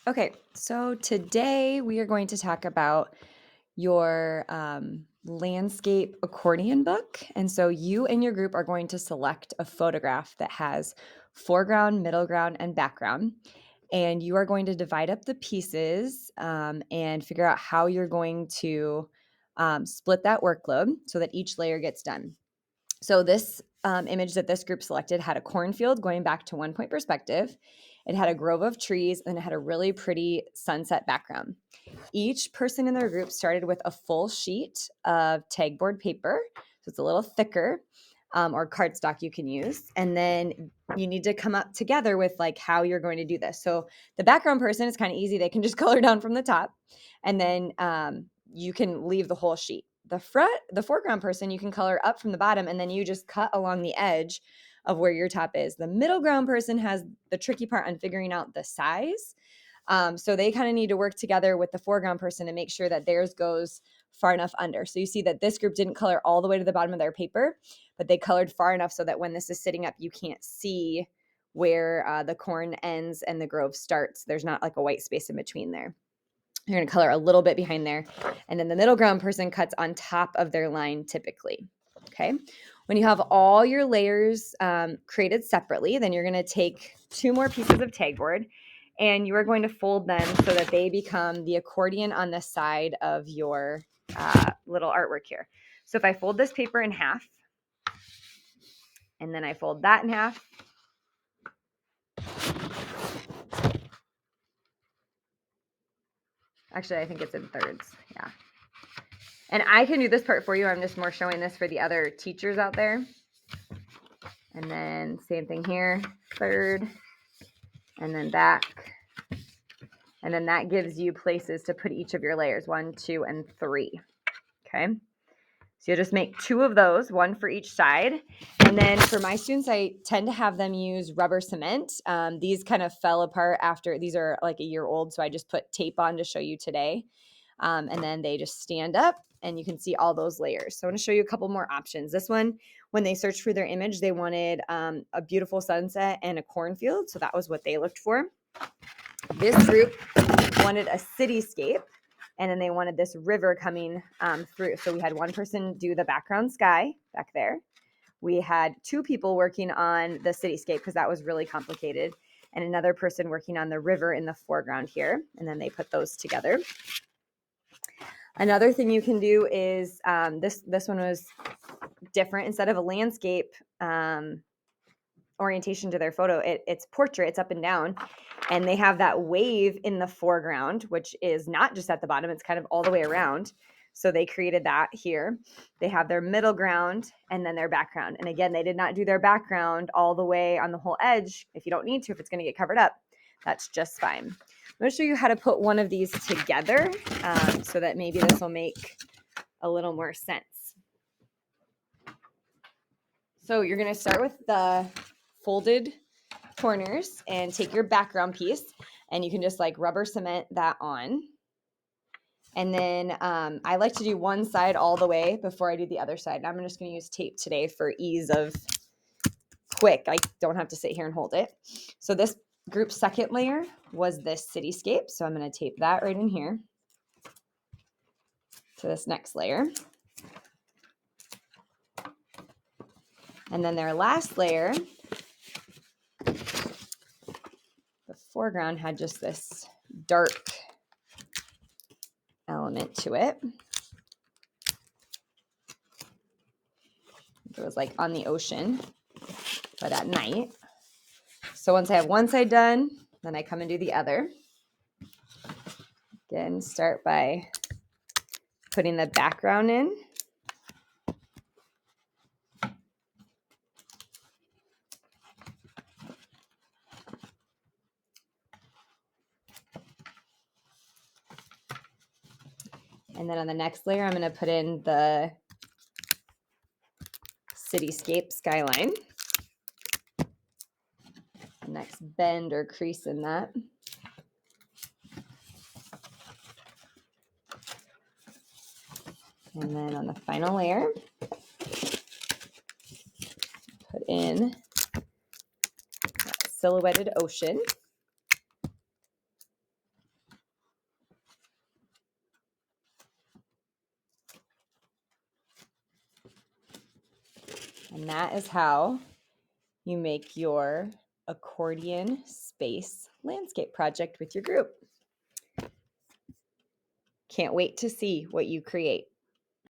Okay, so today we are going to talk about your landscape accordion book. And so you and your group are going to select a photograph that has foreground, middle ground, and background. And you are going to divide up the pieces and figure out how you're going to split that workload so that each layer gets done. So this image that this group selected had a cornfield going back to 1 point perspective. It had a grove of trees and it had a really pretty sunset background. Each person in their group started with a full sheet of tagboard paper. So it's a little thicker, or cardstock you can use. And then you need to come up together with like how you're going to do this. So the background person is kind of easy. They can just color down from the top. And then you can leave the whole sheet. The foreground person, you can color up from the bottom, and then you just cut along the edge of where your top is. The middle ground person has the tricky part on figuring out the size. So they kind of need to work together with the foreground person to make sure that theirs goes far enough under. So you see that this group didn't color all the way to the bottom of their paper, but they colored far enough so that when this is sitting up, you can't see where the corn ends and the grove starts. There's not like a white space in between there. You're going to color a little bit behind there. And then the middle ground person cuts on top of their line typically. Okay. When you have all your layers created separately, then you're going to take 2 more pieces of tagboard and you are going to fold them so that they become the accordion on the side of your little artwork here. So if I fold this paper in half and then I fold that in half, actually I think it's in thirds. Yeah. And I can do this part for you. I'm just more showing this for the other teachers out there. And then same thing here, third, and then back. And then that gives you places to put each of your layers, 1, 2, and 3. Okay. So you'll just make 2 of those, 1 for each side. And then for my students, I tend to have them use rubber cement. These kind of fell apart after, these are like a year old, so I just put tape on to show you today. And then they just stand up and you can see all those layers. So I want to show you a couple more options. This one, when they searched for their image, they wanted a beautiful sunset and a cornfield. So that was what they looked for. This group wanted a cityscape, and then they wanted this river coming through. So we had one person do the background sky back there. We had 2 people working on the cityscape because that was really complicated, and another person working on the river in the foreground here. And then they put those together. Another thing you can do is this one was different. Instead of a landscape orientation to their photo, it's portrait. It's up and down, and they have that wave in the foreground, which is not just at the bottom. It's kind of all the way around. So they created that here. They have their middle ground and then their background. And again, they did not do their background all the way on the whole edge. If you don't need to, if it's going to get covered up, that's just fine. I'm going to show you how to put one of these together so that maybe this will make a little more sense. So you're going to start with the folded corners and take your background piece, and you can just like rubber cement that on. And then I like to do one side all the way before I do the other side. And I'm just going to use tape today for ease of quick. I don't have to sit here and hold it. So this group's second layer was this cityscape. So I'm going to tape that right in here to this next layer. And then their last layer, the foreground had just this dark element to it. It was like on the ocean, but at night. So once I have one side done, then I come and do the other. Again, start by putting the background in. And then on the next layer, I'm going to put in the cityscape skyline. The next bend or crease in that. And then on the final layer, put in that silhouetted ocean. And that is how you make your accordion space landscape project with your group. Can't wait to see what you create.